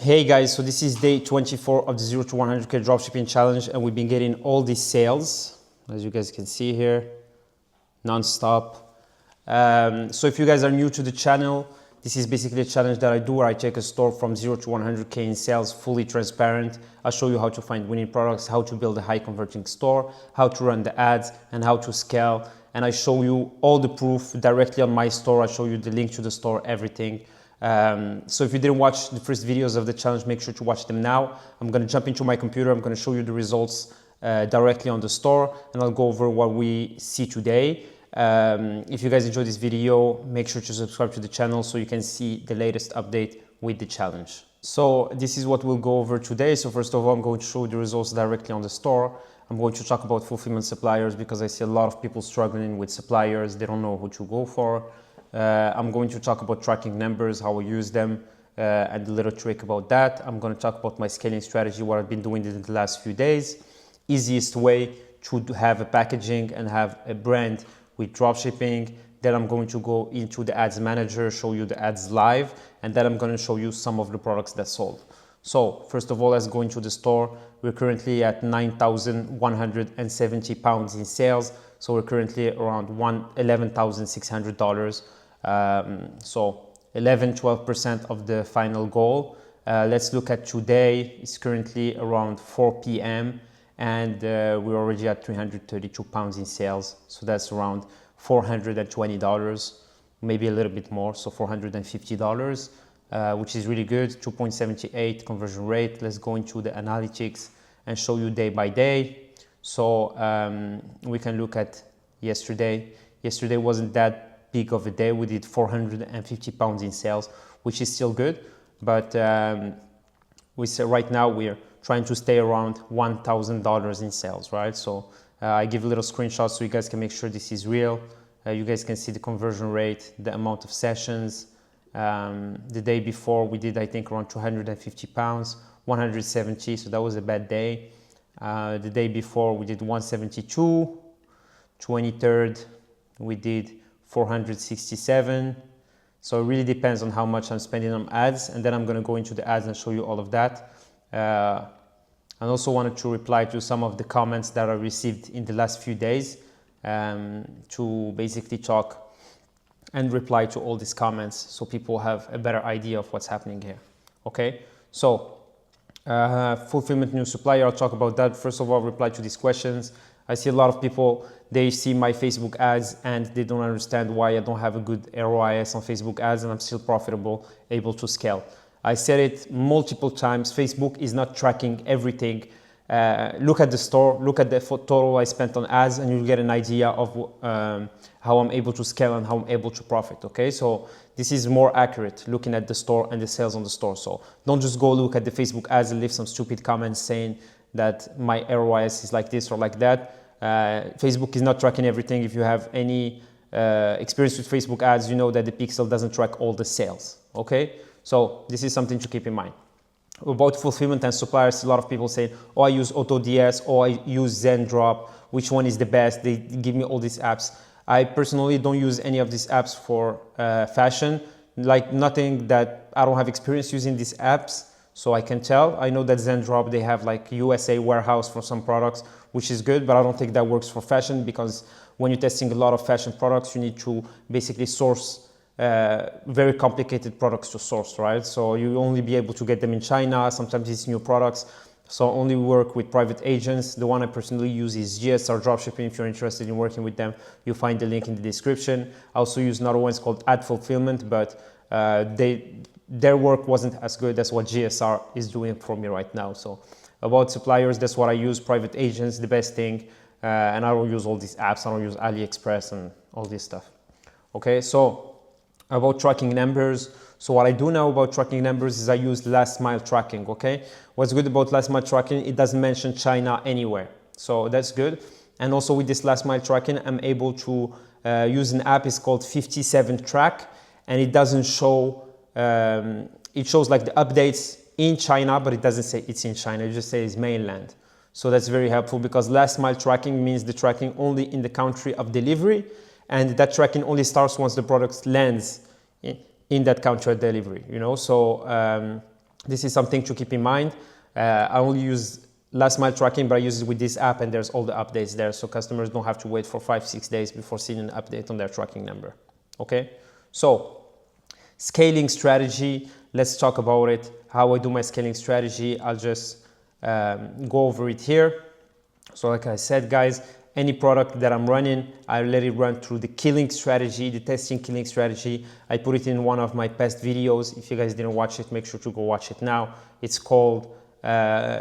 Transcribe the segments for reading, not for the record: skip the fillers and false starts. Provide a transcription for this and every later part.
Hey guys, so this is day 24 of the 0 to 100k dropshipping challenge, and we've been getting all these sales, as you guys can see here, non-stop. So if you guys are new to the channel, this is basically a challenge that I do where I take a store from 0 to 100k in sales, fully transparent. I'll show you how to find winning products, how to build a high converting store, how to run the ads, and how to scale. And I show you all the proof directly on my store. I show you the link to the store, everything. So if you didn't watch the first videos of the challenge, make sure to watch them now. I'm going to jump into my computer. I'm going to show you the results directly on the store, and I'll go over what we see today. If you guys enjoyed this video, make sure to subscribe to the channel so you can see the latest update with the challenge. So this is what we'll go over today. So first of all, I'm going to show you the results directly on the store. I'm going to talk about fulfillment suppliers because I see a lot of people struggling with suppliers. They don't know who to go for. I'm going to talk about tracking numbers, how I use them, and a little trick about that. I'm going to talk about my scaling strategy, what I've been doing in the last few days. Easiest way to have a packaging and have a brand with dropshipping. Then I'm going to go into the ads manager, show you the ads live, and then I'm going to show you some of the products that sold. So first of all, let's go into the store. We're currently at 9,170 pounds in sales. So we're currently around $11,600. So 11-12% of the final goal. Let's look at today. It's currently around 4 p.m. and we're already at 332 pounds in sales. So that's around $420, maybe a little bit more. So $450, which is really good. 2.78 conversion rate. Let's go into the analytics and show you day by day. So we can look at yesterday. Yesterday wasn't that big of a day. We did 450 pounds in sales, which is still good. But we say right now we're trying to stay around $1,000 in sales, right? So I give a little screenshot so you guys can make sure this is real. You guys can see the conversion rate, the amount of sessions. The day before we did, I think, around 250 pounds, 170. So that was a bad day. The day before we did 172. 23rd we did 467. So it really depends on how much I'm spending on ads, and then I'm going to go into the ads and show you all of that. I also wanted to reply to some of the comments that I received in the last few days, to basically talk and reply to all these comments so people have a better idea of what's happening here. Okay, so fulfillment new supplier, I'll talk about that. First of all, reply to these questions. I see a lot of people, they see my Facebook ads and they don't understand why I don't have a good ROIS on Facebook ads and I'm still profitable, able to scale. I said it multiple times, Facebook is not tracking everything. Look at the store, look at the total I spent on ads, and you'll get an idea of how I'm able to scale and how I'm able to profit, okay? So this is more accurate, looking at the store and the sales on the store. So don't just go look at the Facebook ads and leave some stupid comments saying that my ROIS is like this or like that. Facebook is not tracking everything. If you have any experience with Facebook ads, you know that the pixel doesn't track all the sales, okay? So this is something to keep in mind. About fulfillment and suppliers, a lot of people say, oh, I use AutoDS, or I use ZenDrop, which one is the best? They give me all these apps. I personally don't use any of these apps for fashion, like nothing that I don't have experience using these apps. So I can tell. I know that ZenDrop, they have like USA warehouse for some products, which is good, but I don't think that works for fashion, because when you're testing a lot of fashion products, you need to basically source very complicated products to source, right? So you only be able to get them in China. Sometimes it's new products. So I only work with private agents. The one I personally use is GSR Dropshipping. If you're interested in working with them, you'll find the link in the description. I also use another one, it's called Ad Fulfillment, but their work wasn't as good as what GSR is doing for me right now. So about suppliers, that's what I use, private agents, the best thing. And I don't use all these apps. I don't use AliExpress and all this stuff. Okay, so about tracking numbers. So what I do now about tracking numbers is I use last mile tracking, okay? What's good about last mile tracking, it doesn't mention China anywhere. So that's good. And also with this last mile tracking, I'm able to use an app, it's called 57 Track, and it doesn't show, it shows like the updates in China, but it doesn't say it's in China, it just says mainland. So that's very helpful, because last mile tracking means the tracking only in the country of delivery, and that tracking only starts once the product lands in that country of delivery, you know. So This is something to keep in mind. I only use last mile tracking, but I use it with this app and there's all the updates there. So customers don't have to wait for 5-6 days before seeing an update on their tracking number. Okay. So scaling strategy, let's talk about it. How I do my scaling strategy. I'll just go over it here. So like I said, guys, any product that I'm running, I let it run through the killing strategy, the testing killing strategy. I put it in one of my past videos. If you guys didn't watch it, make sure to go watch it now. It's called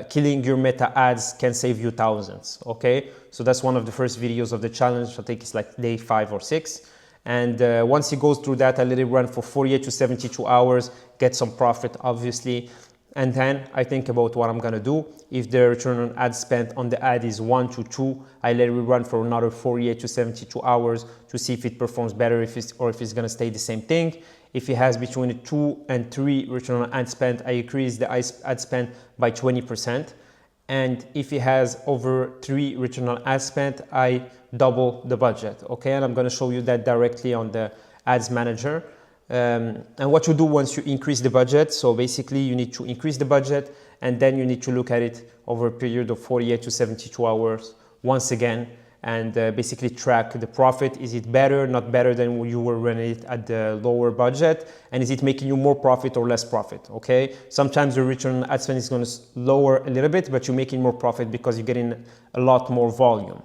Killing Your Meta Ads Can Save You Thousands. Okay, so that's one of the first videos of the challenge. I think it's like day 5 or 6. And once it goes through that, I let it run for 48 to 72 hours, get some profit, obviously. And then I think about what I'm gonna do. If the return on ad spent on the ad is 1 to 2, I let it run for another 48 to 72 hours to see if it performs better, if it's gonna stay the same thing. If it has between a 2 and 3 return on ad spent, I increase the ad spend by 20%. And if it has over 3 return on ad spent, I double the budget. Okay, and I'm gonna show you that directly on the ads manager. And what you do once you increase the budget, so basically you need to increase the budget and then you need to look at it over a period of 48 to 72 hours once again and basically track the profit. Is it better, not better than when you were running it at the lower budget? And is it making you more profit or less profit? Okay, sometimes the return on ad spend is going to lower a little bit, but you're making more profit because you're getting a lot more volume.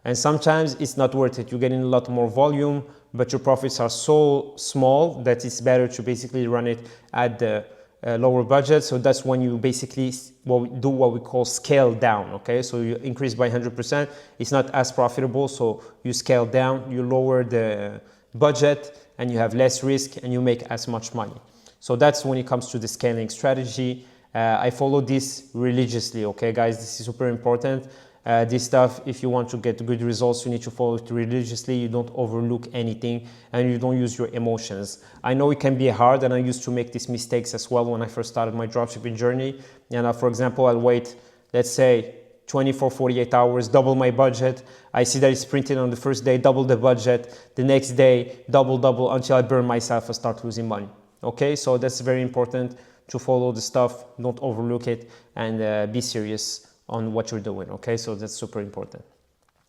And sometimes it's not worth it. You're getting a lot more volume, but your profits are so small that it's better to basically run it at the lower budget. So that's when you basically do what we call scale down. Okay, so you increase by 100%. It's not as profitable, so you scale down, you lower the budget, and you have less risk, and you make as much money. So that's when it comes to the scaling strategy. I follow this religiously. Okay, guys, this is super important. This stuff, if you want to get good results, you need to follow it religiously. You don't overlook anything and you don't use your emotions. I know it can be hard, and I used to make these mistakes as well when I first started my dropshipping journey. And for example, I'll wait, let's say 24, 48 hours, double my budget. I see that it's printed on the first day, double the budget. The next day, double, until I burn myself and start losing money. Okay, so that's very important to follow the stuff, don't overlook it, and be serious on what you're doing. Okay, so that's super important.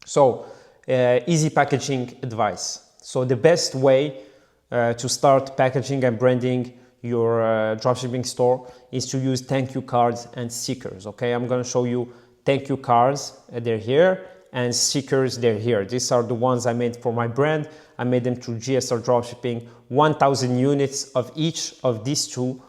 So easy packaging advice. So the best way to start packaging and branding your dropshipping store is to use thank you cards and stickers. Okay, I'm going to show you thank you cards, they're here, and stickers, they're here. These are the ones I made for my brand. I made them through GSR Dropshipping. 1,000 units of each of these two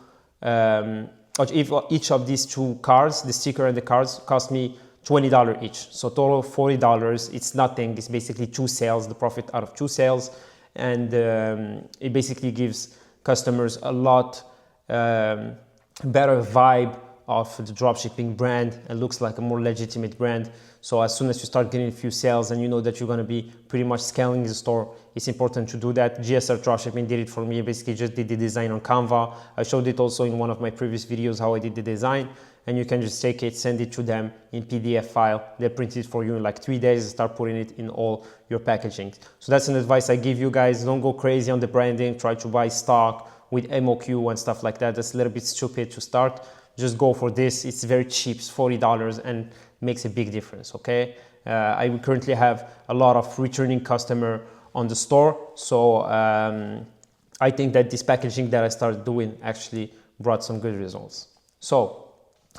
each of these two cards, the sticker and the cards, cost me $20 each. So total $40. It's nothing. It's basically 2 sales, the profit out of 2 sales. And it basically gives customers a lot better vibe of the dropshipping brand. It looks like a more legitimate brand. So as soon as you start getting a few sales and you know that you're going to be pretty much scaling the store, it's important to do that. GSR Dropshipping did it for me. I basically just did the design on Canva. I showed it also in one of my previous videos how I did the design, and you can just take it, send it to them in PDF file. They print it for you in like 3 days and start putting it in all your packaging. So that's an advice I give you guys. Don't go crazy on the branding. Try to buy stock with MOQ and stuff like that. That's a little bit stupid to start. Just go for this. It's very cheap. It's $40 and makes a big difference. Okay. I currently have a lot of returning customer on the store. So I think that this packaging that I started doing actually brought some good results. So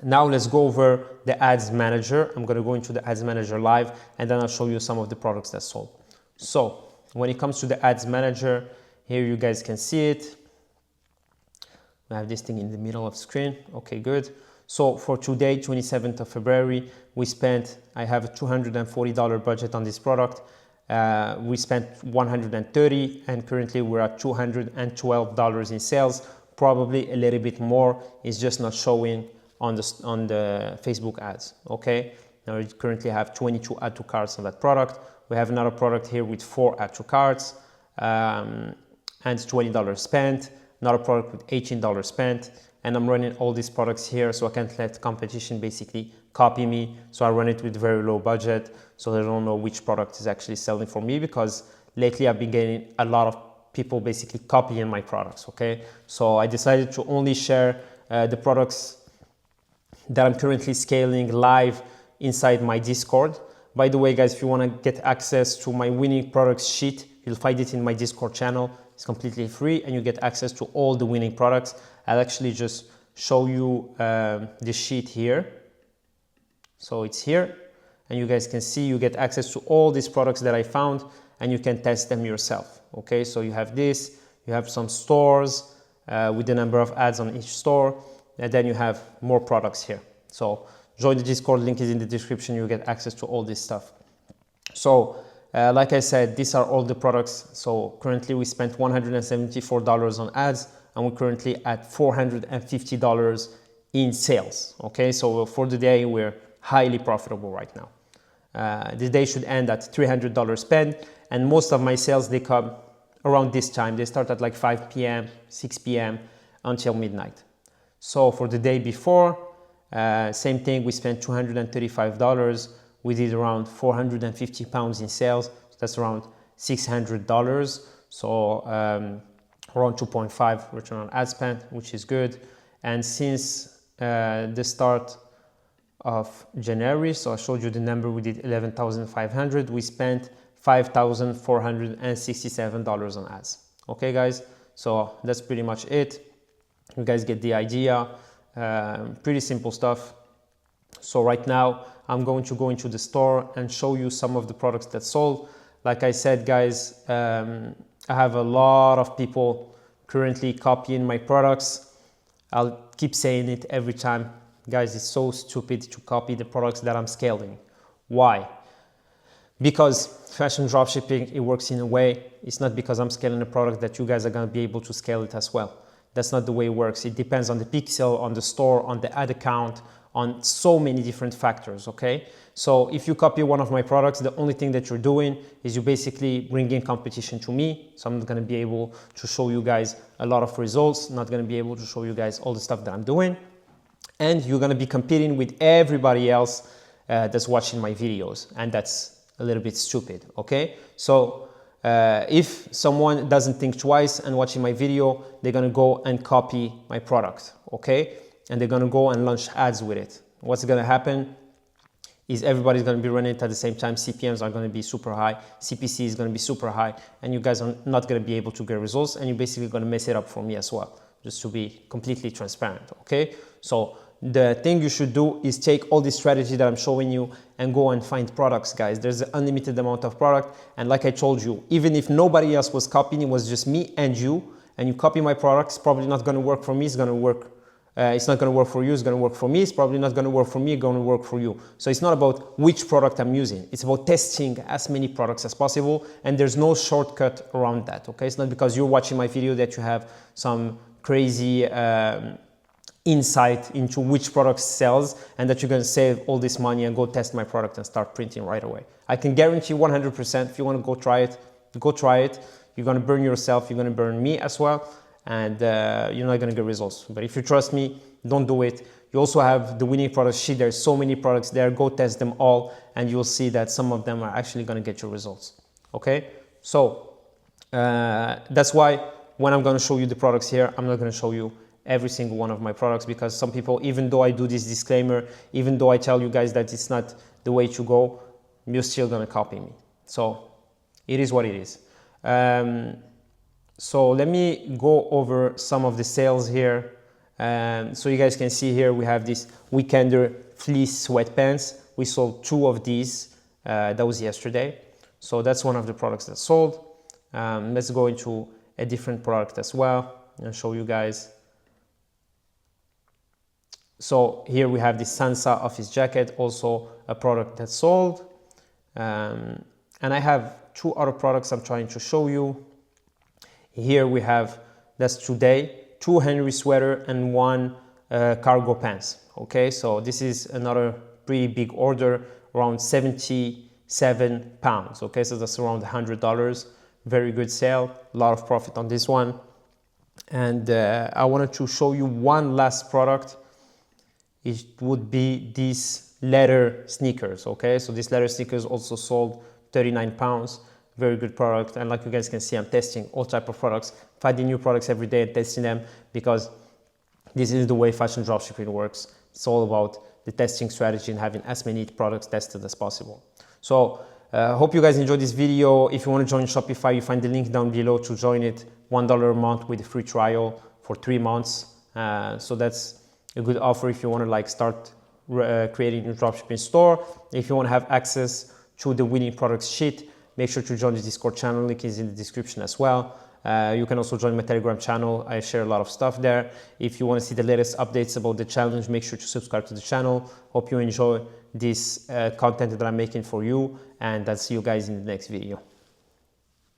now let's go over the ads manager. I'm going to go into the ads manager live, and then I'll show you some of the products that sold. So when it comes to the ads manager, here you guys can see it. I have this thing in the middle of the screen. Okay, good. So for today, 27th of February, I have a $240 budget on this product. We spent $130, and currently we're at $212 in sales, probably a little bit more. It's just not showing on the Facebook ads. Okay, now we currently have 22 add to carts on that product. We have another product here with 4 add to carts and $20 spent. Another product with $18 spent, and I'm running all these products here so I can't let competition basically copy me. So I run it with very low budget, so they don't know which product is actually selling for me, because lately I've been getting a lot of people basically copying my products. Okay, so I decided to only share the products that I'm currently scaling live inside my Discord. By the way, guys, if you want to get access to my winning products sheet, you'll find it in my Discord channel. It's completely free and you get access to all the winning products. I'll actually just show you the sheet here. So it's here and you guys can see you get access to all these products that I found and you can test them yourself. Okay, so you have this, you have some stores with the number of ads on each store, and then you have more products here. So join the Discord, link is in the description, you get access to all this stuff. So like I said, these are all the products. So currently we spent $174 on ads and we're currently at $450 in sales. Okay, so for the day we're highly profitable right now. The day should end at $300 spent, and most of my sales, they come around this time. They start at like 5 p.m., 6 p.m. until midnight. So for the day before, same thing, we spent $235. We did around 450 pounds in sales. So that's around $600. So around 2.5 return on ad spend, which is good. And since the start of January, so I showed you the number, we did 11,500. We spent $5,467 on ads. Okay, guys, so that's pretty much it. You guys get the idea. Pretty simple stuff. So right now I'm going to go into the store and show you some of the products that sold. Like I said, guys, I have a lot of people currently copying my products. I'll keep saying it every time. Guys, it's so stupid to copy the products that I'm scaling. Why? Because fashion dropshipping, it works in a way. It's not because I'm scaling a product that you guys are going to be able to scale it as well. That's not the way it works. It depends on the pixel, on the store, on the ad account, on so many different factors, okay? So if you copy one of my products, the only thing that you're doing is you basically bring in competition to me. So I'm not going to be able to show you guys a lot of results, not going to be able to show you guys all the stuff that I'm doing. And you're going to be competing with everybody else that's watching my videos. And that's a little bit stupid, okay? So if someone doesn't think twice and watching my video, they're going to go and copy my product, okay? And they're going to go and launch ads with it. What's going to happen is everybody's going to be running it at the same time. CPMs are going to be super high. CPC is going to be super high. And you guys are not going to be able to get results. And you're basically going to mess it up for me as well, just to be completely transparent, okay? So the thing you should do is take all this strategy that I'm showing you and go and find products, guys. There's an unlimited amount of product. And like I told you, even if nobody else was copying, it was just me and you copy my products, probably not going to work for me. It's going to work. It's not going to work for you. It's going to work for me. It's probably not going to work for me. It's going to work for you. So it's not about which product I'm using. It's about testing as many products as possible. And there's no shortcut around that. Okay. It's not because you're watching my video that you have some crazy, insight into which product sells and that you're going to save all this money and go test my product and start printing right away. I can guarantee 100% if you want to go try it, You're going to burn yourself, you're going to burn me as well, and you're not going to get results. But if you trust me, don't do it. You also have the winning product sheet. There's so many products there. Go test them all and you'll see that some of them are actually going to get you results. Okay, so that's why when I'm going to show you the products here, I'm not going to show you every single one of my products, because some people, even though I do this disclaimer, even though I tell you guys that it's not the way to go, you're still gonna copy me. So it is what it is. So let me go over some of the sales here. So you guys can see here, we have this Weekender fleece sweatpants. We sold 2 of these, that was yesterday. So that's one of the products that sold. Let's go into a different product as well and show you guys. So here we have the Sansa office jacket, also a product that sold. And I have 2 other products I'm trying to show you. Here we have, that's today, 2 Henry sweater and 1 cargo pants. Okay, so this is another pretty big order, around 77 pounds. Okay, so that's around $100. Very good sale, a lot of profit on this one. And I wanted to show you one last product. It would be these leather sneakers. Okay, so these leather sneakers also sold 39 pounds. Very good product. And like you guys can see, I'm testing all type of products, finding new products every day and testing them, because This is the way fashion dropshipping works. It's all about the testing strategy and having as many products tested as possible. So hope you guys enjoyed this video. If you want to join Shopify, you find the link down below to join it. $1 a month with a free trial for 3 months. So that's a good offer if you want to like start creating your dropshipping store. If you want to have access to the winning products sheet, make sure to join the Discord channel. Link is in the description as well. You can also join my Telegram channel. I share a lot of stuff there. If you want to see the latest updates about the challenge, make sure to subscribe to the channel. Hope you enjoy this content that I'm making for you, and I'll see you guys in the next video.